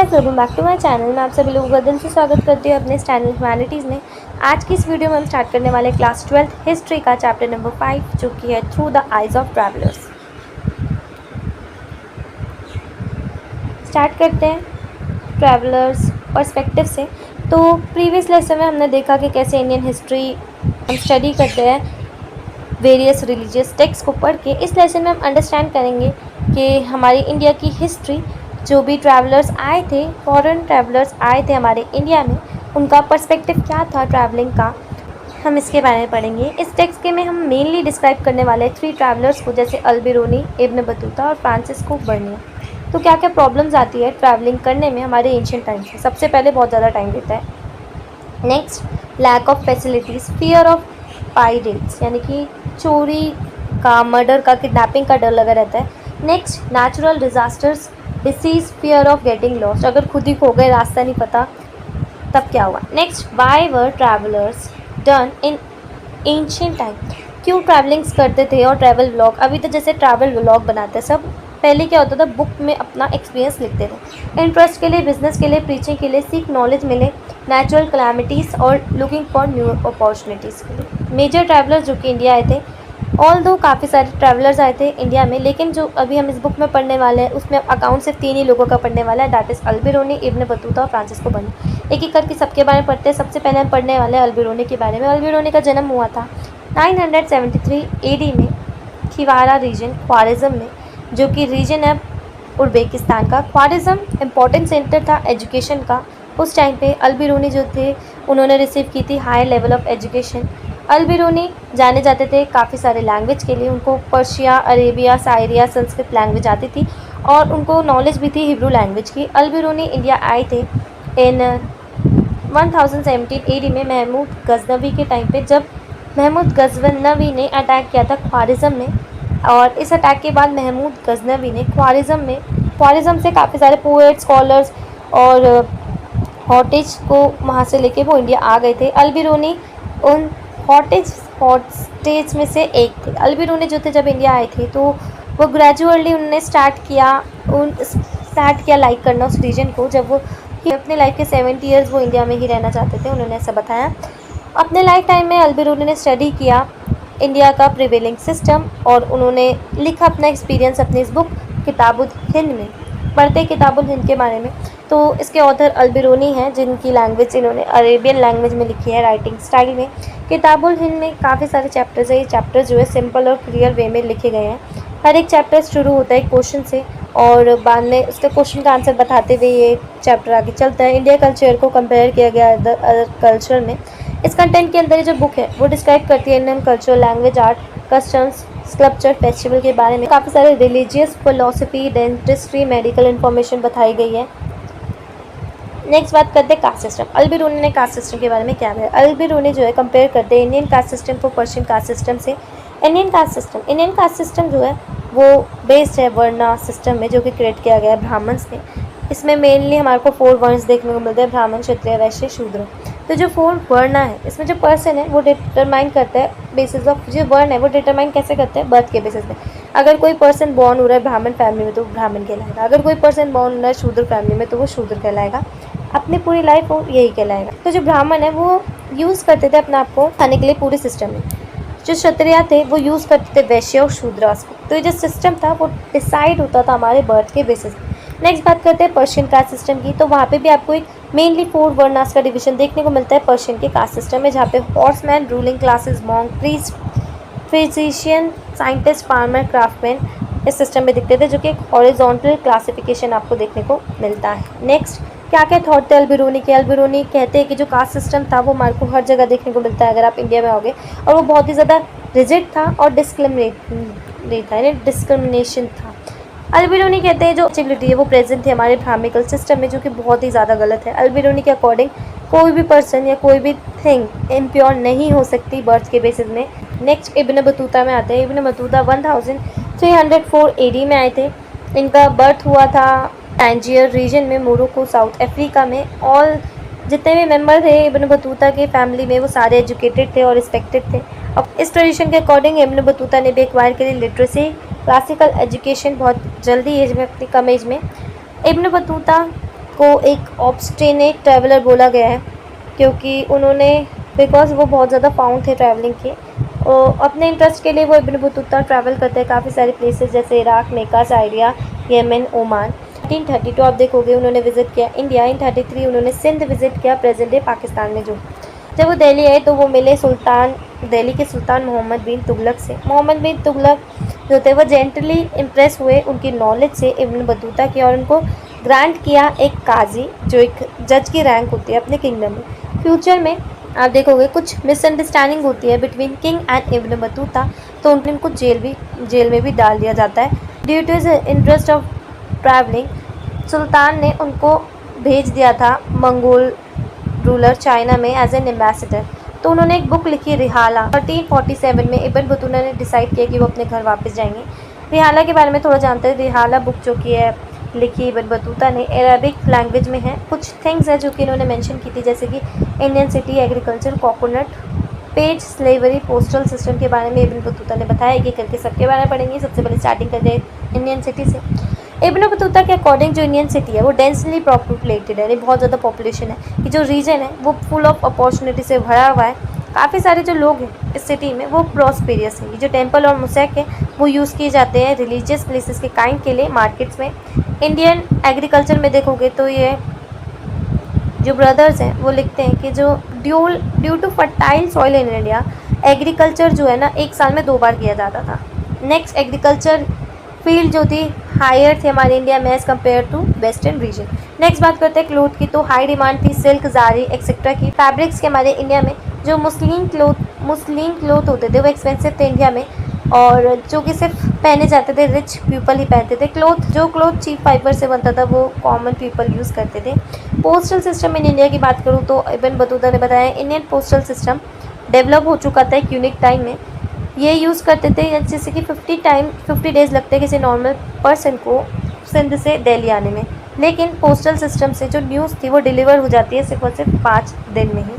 Guys, welcome back to my channel. मैं आप सभी लोगों का दिल से स्वागत करती हूँ अपने इस चैनल ह्यूमैनिटीज़ में। आज की इस वीडियो में हम स्टार्ट करने वाले क्लास 12 हिस्ट्री का चैप्टर नंबर 5, जो कि है through the eyes of travellers. Start करते हैं ट्रैवलर्स पर्सपेक्टिव से। तो प्रीवियस लेसन में हमने देखा कि कैसे इंडियन हिस्ट्री हम स्टडी करते हैं वेरियस रिलीजियस टेक्स्ट को पढ़ के। इस लेसन में हम अंडरस्टैंड करेंगे कि हमारी इंडिया की हिस्ट्री, जो भी ट्रैवलर्स आए थे, फॉरेन ट्रैवलर्स आए थे हमारे इंडिया में, उनका पर्सपेक्टिव क्या था ट्रैवलिंग का, हम इसके बारे में पढ़ेंगे। इस टेक्स्ट के में हम मेनली डिस्क्राइब करने वाले 3 ट्रैवलर्स को, जैसे अल-बिरूनी, इब्न बतूता और फ्रांसिस्को बर्निया। तो क्या क्या प्रॉब्लम्स आती है ट्रैवलिंग करने में हमारे एंशिएंट टाइम से। सबसे पहले बहुत ज़्यादा टाइम लेता है। Next, lack of facilities, fear of pirates, यानी कि चोरी का, मर्डर का, किडनैपिंग का डर लगा रहता है। Next, natural disasters, disease, fear of getting lost, अगर खुद ही खो गए, रास्ता नहीं पता, तब क्या हुआ। Next, why were travellers done in ancient time, क्यों ट्रैवलिंग्स करते थे। और ट्रैवल व्लॉग, अभी तो जैसे ट्रैवल व्लॉग बनाते हैं सब, पहले क्या होता था, बुक में अपना एक्सपीरियंस लिखते थे, इंटरेस्ट के लिए, बिजनेस के लिए, प्रीचिंग के लिए, सीख नॉलेज मिले, नेचुरल कैलामिटीज़ और लुकिंग फॉर न्यू अपॉर्चुनिटीज़ के लिए। मेजर ट्रैवलर्स जो कि इंडिया आए थे, ऑल दो काफ़ी सारे ट्रैवलर्स आए थे इंडिया में, लेकिन जो अभी हम इस बुक में पढ़ने वाले हैं उसमें अकाउंट सिर्फ 3 ही लोगों का पढ़ने वाला है, दैट इज़ अल-बिरूनी, इब्न बतूता और फ्रांसिस्को बर्निया। एक एक करके सबके बारे में पढ़ते हैं। सबसे पहले हम पढ़ने वाले हैं अल-बिरूनी के बारे में। अल-बिरूनी का जन्म हुआ था 973 AD में खिवारा रीजन, ख्वारिज़म में, जो कि रीजन है उज़्बेकिस्तान का। ख्वारिज़म इम्पोर्टेंट सेंटर था एजुकेशन का उस टाइम पे। अल-बिरूनी जो थे, उन्होंने रिसीव की थी हाई लेवल ऑफ एजुकेशन। अल-बिरूनी जाने जाते थे काफ़ी सारे लैंग्वेज के लिए, उनको पर्शिया, अरेबिया, सायरिया, संस्कृत लैंग्वेज आती थी और उनको नॉलेज भी थी हिब्रू लैंग्वेज की। अल-बिरूनी इंडिया आए थे इन 1017 AD में महमूद गजनवी के टाइम पे, जब महमूद गजनवी ने अटैक किया था ख्वारिज़म में। और इस अटैक के बाद महमूद गजनवी ने ख्वारिज़म से काफ़ी सारे पोएट, स्कॉलर्स और हॉटेज को वहाँ से लेके वो इंडिया आ गए थे। अल-बिरूनी उन हॉटेज में से एक थे। अल-बिरूनी जो थे, जब इंडिया आए थे तो वो ग्रेजुअली उन्होंने स्टार्ट किया लाइक करना उस रीजन को। जब वो अपने लाइफ के 70 ईयर्स वो इंडिया में ही रहना चाहते थे, उन्होंने ऐसा बताया। अपने लाइफ टाइम में अल-बिरूनी ने स्टडी किया इंडिया का प्रिवेलिंग सिस्टम और उन्होंने लिखा अपना एक्सपीरियंस अपनी इस बुक किताबुल हिंद में। पढ़ते किताबुल हिंद के बारे में, तो इसके ऑथर अल-बिरूनी हैं, जिनकी लैंग्वेज इन्होंने अरेबियन लैंग्वेज में लिखी है, राइटिंग स्टाइल में। किताबुल हिंद में काफ़ी सारे चैप्टर्स है। ये चैप्टर्स जो है सिंपल और क्लियर वे में लिखे गए हैं। हर एक चैप्टर शुरू होता है एक क्वेश्चन से और बाद में उसके क्वेश्चन का आंसर बताते हुए ये चैप्टर आगे चलता है। इंडिया कल्चर को कंपेयर किया गया अदर कल्चर में। इस कंटेंट के अंदर जो बुक है वो डिस्क्राइब करती है Indian culture, language, art, customs, sculpture, festival के बारे में। काफ़ी सारे religious, philosophy, dentistry, medical information बताई गई है। नेक्स्ट बात करते हैं कास्ट सिस्टम। अल-बिरूनी ने कास्ट सिस्टम के बारे में क्या है। अल-बिरूनी जो है कंपेयर करते हैं इंडियन कास्ट सिस्टम को पर्शियन कास्ट सिस्टम से। इंडियन कास्ट सिस्टम जो है वो बेस्ड है वर्ना सिस्टम में, जो कि क्रिएट किया गया है ब्राह्मण्स ने। इसमें मेनली हमारे को 4 वर्न्स देखने को मिलते हैं, ब्राह्मण, क्षत्रिय, वैश्य, शूद्र। तो जो 4 वर्ण है, इसमें जो पर्सन है वो डिटरमाइन करता है बेसिस ऑफ, जो वर्ण है वो डिटरमाइन कैसे करते हैं, बर्थ के बेसिस पे। अगर कोई पर्सन बॉर्न हो रहा है ब्राह्मण फैमिली में तो ब्राह्मण कहलाएगा, अगर कोई पर्सन बॉर्न हो रहा है शूद्र फैमिली में तो वो शूद्र कहलाएगा। अपनी पूरी लाइफ वो यही कहलाएगा। तो जो ब्राह्मण है वो यूज़ करते थे अपने आप को खाने के लिए पूरे सिस्टम में। जो क्षत्रिय थे वो यूज़ करते थे वैश्य और शूद्रास को। तो ये जो सिस्टम था वो डिसाइड होता था हमारे बर्थ के बेसिस पे। नेक्स्ट बात करते हैं पर्शियन कास्ट सिस्टम की। तो वहाँ पे भी आपको एक मेनली 4 वर्नास का डिवीजन देखने को मिलता है पर्शियन के कास्ट सिस्टम में, जहाँ पे horseman, ruling classes, monk, priest, physician, scientist, farmer, craftsman इस सिस्टम में दिखते थे, जो कि एक हॉरिजॉन्टल क्लासिफिकेशन आपको देखने को मिलता है। नेक्स्ट, क्या क्या थॉट थे अल-बिरूनी के। अल-बिरूनी कहते हैं कि जो कास्ट सिस्टम था वो हमारे को हर जगह देखने को मिलता है अगर आप इंडिया में आओगे, और वो बहुत ही ज़्यादा रिजिड था और डिस्क्रिमिनेशन था। अल-बिरूनी कहते हैं जो एलिजिबिलिटी है वो प्रेजेंट थी हमारे ब्राह्मिकल सिस्टम में, जो कि बहुत ही ज़्यादा गलत है। अल-बिरूनी के अकॉर्डिंग कोई भी पर्सन या कोई भी थिंग इम्प्योर नहीं हो सकती बर्थ के बेसिस में। नेक्स्ट, इब्न बतूता में आते हैं। इब्न बतूता 1304 AD में आए थे। इनका बर्थ हुआ था टैंजियर रीजन में, मोरक्को, साउथ अफ्रीका में। ऑल जितने भी मेंबर थे इब्न बतूता के फैमिली में वो सारे एजुकेटेड थे और रिस्पेक्टेड थे। अब इस ट्रेडिशन के अकॉर्डिंग इब्न बतूता ने भी एक्वायर करी लिटरेसी, क्लासिकल एजुकेशन बहुत जल्दी एज में, अपनी कम एज में। इब्न बतूता को एक ऑब्स्टिनेट ट्रैवलर बोला गया है, क्योंकि उन्होंने बिकॉज़ वो बहुत ज़्यादा फाउंड थे ट्रैवलिंग के, और अपने इंटरेस्ट के लिए वो इब्न बतूता ट्रैवल करते हैं काफ़ी सारे प्लेसेस जैसे इराक, मेका, साइरिया, येमेन, ओमान। 1932 आप देखोगे उन्होंने विज़िट किया इंडिया। इन 33 उन्होंने सिंध विज़िट किया, प्रेजेंट डे पाकिस्तान में जो। जब वो दिल्ली आए तो वो मिले दिल्ली के सुल्तान मोहम्मद बिन तुगलक से। मोहम्मद बिन तुगलक जो थे वो जेंटली इम्प्रेस हुए उनकी नॉलेज से इब्न बतूता की, और उनको ग्रांट किया एक काजी, जो एक जज की रैंक होती है अपने किंगडम में। फ्यूचर में आप देखोगे कुछ मिसअंडरस्टैंडिंग होती है between king and Ibn Battuta, तो उनको जेल में भी डाल दिया जाता है। Due to his interest of travelling, सुल्तान ने उनको भेज दिया था मंगोल रूलर चाइना में एज एन एम्बेसडर। तो उन्होंने एक बुक लिखी रिहाला। 1347 में इब्न बतूता ने डिसाइड किया कि वो अपने घर वापस जाएंगे। रिहाला के बारे में थोड़ा जानते हैं। रिहाला बुक जो की है लिखी इब्न बतूता ने अरबिक लैंग्वेज में है। कुछ थिंग्स है जो कि इन्होंने मेंशन की थी, जैसे कि Indian city, agriculture, coconut, page, slavery, postal system के बारे में इब्न बतूता ने बताया। एक करके सबके बारे में पढ़ेंगे। सबसे पहले स्टार्टिंग करते हैं इंडियन सिटी से। इब्न बतूता के अकॉर्डिंग जो इंडियन सिटी है वो डेंसली पॉपुलेटेड है, यानी बहुत ज़्यादा पॉपुलेशन है। कि जो रीजन है वो फुल ऑफ अपॉर्चुनिटी से भरा हुआ है। काफ़ी सारे जो लोग हैं इस सिटी में वो प्रॉस्पेरियस है। ये जो टेम्पल और मुसेक है वो यूज़ किए जाते हैं रिलीजियस प्लेसेस के काइंड के लिए मार्केट्स में। इंडियन एग्रीकल्चर में देखोगे तो ये जो ब्रदर्स हैं वो लिखते हैं कि जो due to fertile soil in India, agriculture जो है ना एक साल में 2 बार किया जाता था। नेक्स्ट एग्रीकल्चर फील्ड जो थी हायर थी हमारे इंडिया में as compare to western region. Next बात करते हैं क्लोथ की, तो हाई डिमांड थी सिल्क, ज़ारी एक्सेट्रा की। फैब्रिक्स के हमारे इंडिया में जो मुस्लिम क्लोथ होते थे वो एक्सपेंसिव थे इंडिया में, और जो कि सिर्फ पहने जाते थे रिच पीपल ही पहनते थे। जो क्लोथ चीप फाइबर से बनता था वो कॉमन पीपल यूज़ करते थे। पोस्टल सिस्टम इन इंडिया की बात करूँ तो इब्न बतूता ने बताया इंडियन पोस्टल सिस्टम डेवलप हो चुका था एक यूनिक टाइम में। ये यूज़ करते थे जैसे कि 50 डेज़ लगते किसी नॉर्मल पर्सन को सिंध से दिल्ली आने में, लेकिन पोस्टल सिस्टम से जो न्यूज़ थी वो डिलीवर हो जाती है सिर्फ और सिर्फ 5 दिन में ही।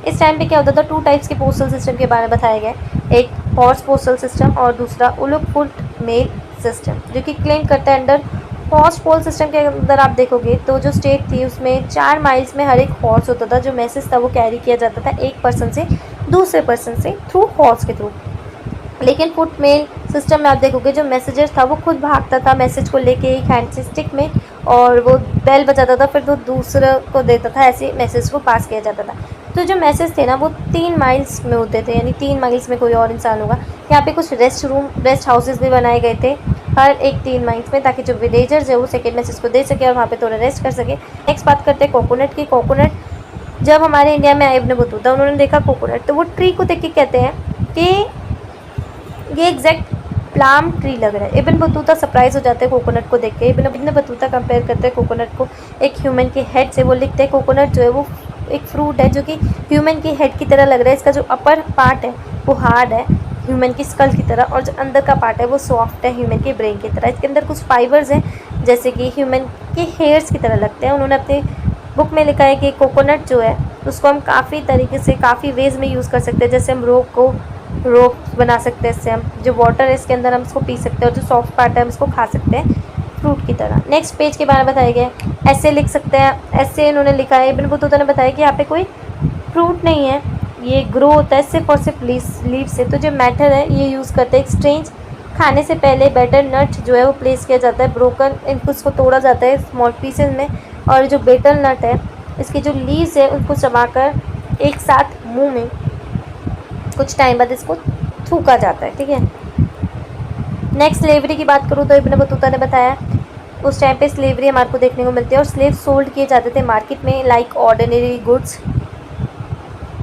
इस टाइम पे क्या होता था, 2 टाइप्स के पोस्टल सिस्टम के बारे में बताया गया, एक हॉर्स पोस्टल सिस्टम और दूसरा उलुक फुट मेल सिस्टम, जो कि क्लेम करता है अंडर हॉर्स पोल सिस्टम के अंदर आप देखोगे तो जो स्टेट थी उसमें 4 माइल्स में हर एक हॉर्स होता था। जो मैसेज था वो कैरी किया जाता था एक पर्सन से दूसरे पर्सन से थ्रू हॉर्स के थ्रू। लेकिन फुट मेल सिस्टम में आप देखोगे जो मैसेजर था वो खुद भागता था मैसेज को लेके एक हैंड स्टिक में, और वो बेल बजाता था फिर वो दूसरे को देता था, ऐसे मैसेज को पास किया जाता था। तो जो मैसेज थे ना वो 3 माइल्स में होते थे, यानी 3 माइल्स में कोई और इंसान होगा। यहाँ पे कुछ रेस्ट हाउसेज भी बनाए गए थे हर एक 3 माइल्स में, ताकि जो विलेजर्स है वो सेकेंड मैसेज को दे सके और वहाँ पे थोड़ा रेस्ट कर सके। नेक्स्ट बात करते हैं कोकोनट की। कोकोनट जब हमारे इंडिया में आए इब्न बतूता उन्होंने देखा कोकोनट, तो वो ट्री को देख के कहते हैं कि ये एग्जैक्ट प्लाम ट्री लग रहा है। इब्न बतूता सरप्राइज हो जाते हैं कोकोनट को देख के। इब्न बतूता कंपेयर करते हैं कोकोनट को एक ह्यूमन के हेड से। वो लिखते हैं कोकोनट जो है वो एक फ्रूट है जो कि ह्यूमन की हेड की तरह लग रहा है। इसका जो अपर पार्ट है वो हार्ड है ह्यूमन की स्कल की तरह, और जो अंदर का पार्ट है वो सॉफ्ट है ह्यूमन के ब्रेन की तरह। इसके अंदर कुछ फाइबर्स हैं जैसे कि ह्यूमन के हेयर्स की तरह लगते हैं। उन्होंने अपने बुक में लिखा है कि कोकोनट जो है उसको हम काफ़ी तरीके से काफ़ी वेज में यूज़ कर सकते हैं। जैसे हम रोप बना सकते हैं, इससे हम जो वाटर है इसके अंदर हम इसको पी सकते हैं, और जो सॉफ्ट पार्ट है हम इसको खा सकते हैं फ्रूट की तरह। नेक्स्ट पेज के बारे में बताया गया है, ऐसे लिख सकते हैं। ऐसे इन्होंने लिखा है, इब्न बतूता ने बताया कि यहाँ पे कोई फ्रूट नहीं है, ये ग्रो होता है सिर्फ और सिर्फ लीव से। तो जो मैटर है ये यूज़ करते हैं एक्सचेंज। खाने से पहले बेटर नट जो है वो प्लेस किया जाता है, ब्रोकन इसको तोड़ा जाता है स्मॉल पीसेज में, और जो बेटर नट है इसके जो लीव्स है उनको चबाकर एक साथ मुंह में कुछ टाइम बाद इसको थूका जाता है, ठीक है। नेक्स्ट स्लेवरी की बात करूँ तो इब्न बतूता ने बताया उस टाइम पे स्लेवरी हमारे को देखने को मिलती है, और स्लेव सोल्ड किए जाते थे मार्केट में लाइक ऑर्डिनरी गुड्स।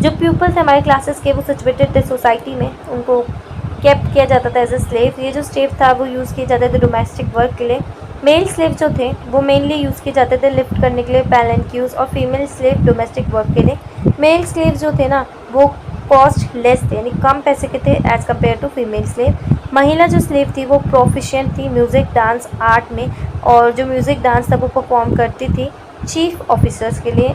जो पीपल्स हमारे क्लासेस के वो सिचुएटेड थे सोसाइटी में, उनको केप्ट किया जाता था एज ए स्लेव। ये जो स्लेव था वो यूज़ किए जाते थे डोमेस्टिक वर्क के लिए। मेल स्लेव जो थे वो मेनली यूज़ किए जाते थे लिफ्ट करने के लिए, पैलेंक्यूज, और फीमेल स्लेव डोमेस्टिक वर्क के लिए। मेल स्लेव जो थे ना वो कॉस्ट लेस थे, यानी कम पैसे के थे as compare to female slave. महिला जो स्लेव थी वो प्रोफिशिएंट थी म्यूज़िक, डांस, आर्ट में, और जो म्यूज़िक डांस था वो परफॉर्म करती थी चीफ ऑफिसर्स के लिए।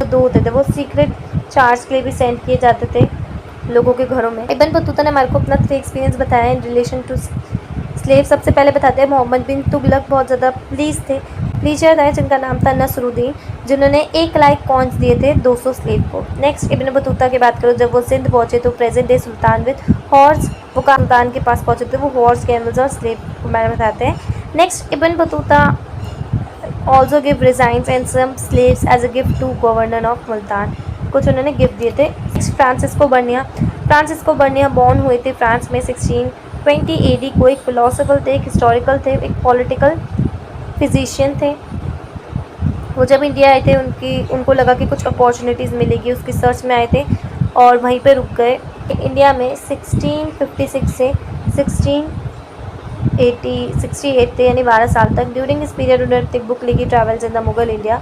तो 2 होते थे, वो सीक्रेट चार्ज के लिए भी सेंड किए जाते थे लोगों के घरों में। इब्न बतूता ने हमारे को अपना 3 एक्सपीरियंस बताया इन रिलेशन टू स्लेव। सबसे पहले बताते हैं मोहम्मद बिन तुगलक बहुत ज़्यादा प्लीज थे लीडर है जिनका नाम था नसरुद्दीन, जिन्होंने 1 लाख कॉइन्स दिए थे 200 स्लेव को। नेक्स्ट इब्न बतूता की बात करो, जब वो सिंध पहुंचे तो present day Sultan with horse, वो सुल्तान के पास पहुंचे थे, वो हॉर्स, कैमल्स और स्लेव को बारे में बताते हैं। Next Ibn Battuta also give raisins and some slaves as a gift to governor of Multan, कुछ उन्होंने गिफ्ट दिए थे। फ्रांसिस्को बर्निया बॉर्न हुए थे फ्रांस में 1620 AD को। एक फिलोसोफर थे, एक हिस्टोरिकल थे, एक पॉलिटिकल फिजिशियन थे। वो जब इंडिया आए थे उनको लगा कि कुछ अपॉर्चुनिटीज़ मिलेगी, उसकी सर्च में आए थे और वहीं पे रुक गए। इंडिया में 1656 से 1668 थे, यानी 12 साल तक। ड्यूरिंग दिस पीरियड उन्होंने बुक लिखी, travels in the Mughal India.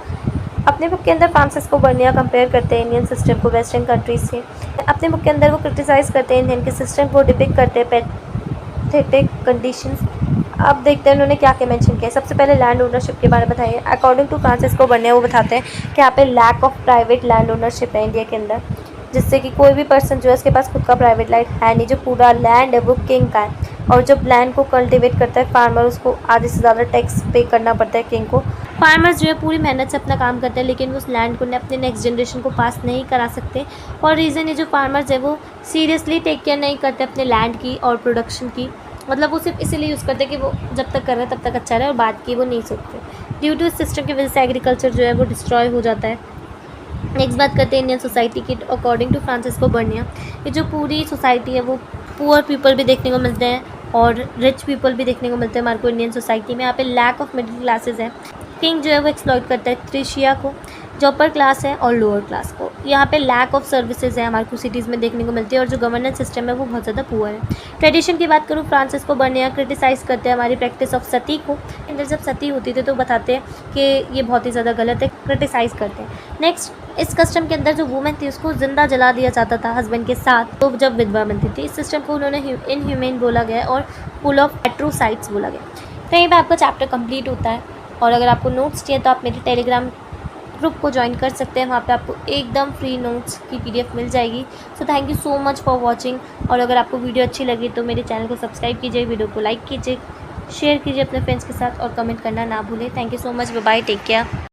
अपने बुक के अंदर फ्रांसिस्को बर्निया कंपेयर करते हैं इंडियन सिस्टम को वेस्टर्न कंट्रीज से। अपने बुक के अंदर वो क्रिटिसाइज़ करते हैं इंडियन के सिस्टम को, डिपिक्ट करते हैं पैथेटिक कंडीशंस। अब देखते हैं उन्होंने क्या क्या मेंशन किया। सबसे पहले लैंड ओनरशिप के बारे में बताइए। अकॉर्डिंग टू फ्रांसिस्को बर्निया वो बताते हैं कि यहाँ पे lack of private land ownership है इंडिया के अंदर, जिससे कि कोई भी पर्सन जो है उसके पास खुद का प्राइवेट लैंड है नहीं। जो पूरा लैंड है वो किंग का है, और जब लैंड को कल्टिवेट करता है फार्मर, उसको आधे से ज़्यादा टैक्स पे करना पड़ता है किंग को। फार्मर्स जो है पूरी मेहनत से अपना काम करते हैं, लेकिन वो उस लैंड को अपने नेक्स्ट जनरेशन को पास नहीं करा सकते। और रीज़न है जो फार्मर्स है वो सीरियसली टेक केयर नहीं करते अपने लैंड की और प्रोडक्शन की। मतलब वो सिर्फ इसीलिए यूज़ करते हैं कि वो जब तक कर रहे हैं तब तक अच्छा रहे, और बाद की वो नहीं सोचते। ड्यू टू इस सिस्टम की वजह से एग्रीकल्चर जो है वो डिस्ट्रॉय हो जाता है। नेक्स्ट बात करते हैं इंडियन सोसाइटी की। अकॉर्डिंग टू फ्रांसिस्को बर्निया, ये जो पूरी सोसाइटी है वो पुअर पीपल भी देखने को मिलते हैं और रिच पीपल भी देखने को मिलते हैं हमारे को इंडियन सोसाइटी में। यहाँ पे लैक ऑफ मिडिल क्लासेस है। किंग जो है वो एक्सप्लॉइट करता है त्रिशिया को, जो अपर क्लास है, और लोअर क्लास को। यहाँ पे लैक ऑफ सर्विसेज है हमारे को सिटीज़ में देखने को मिलती है, और जो गवर्नेंस सिस्टम है वो बहुत ज़्यादा पुअर है। ट्रेडिशन की बात करूँ, फ्रांसिस्को बर्निया क्रिटिसाइज़ करते हैं हमारी प्रैक्टिस ऑफ सती को। अंदर जब सती होती थी तो बताते हैं कि ये बहुत ही ज़्यादा गलत है, क्रिटिसाइज़ करते हैं। नेक्स्ट, इस कस्टम के अंदर जो वुमेन थी उसको ज़िंदा जला दिया जाता था हस्बैंड के साथ, तो जब विधवा बनती थी। इस सिस्टम को उन्होंने इनह्यूमेन बोला गया और फुल ऑफ एट्रोसाइट्स बोला गया। कहीं पर आपका चैप्टर कंप्लीट होता है, और अगर आपको नोट्स चाहिए तो आप मेरे टेलीग्राम ग्रुप को ज्वाइन कर सकते हैं। वहाँ पे आपको एकदम फ्री नोट्स की PDF मिल जाएगी। So thank you so much for watching. और अगर आपको वीडियो अच्छी लगी तो मेरे चैनल को सब्सक्राइब कीजिए, वीडियो को लाइक कीजिए, शेयर कीजिए अपने फ्रेंड्स के साथ, और कमेंट करना ना भूलें। Thank you so much, bye bye, take care.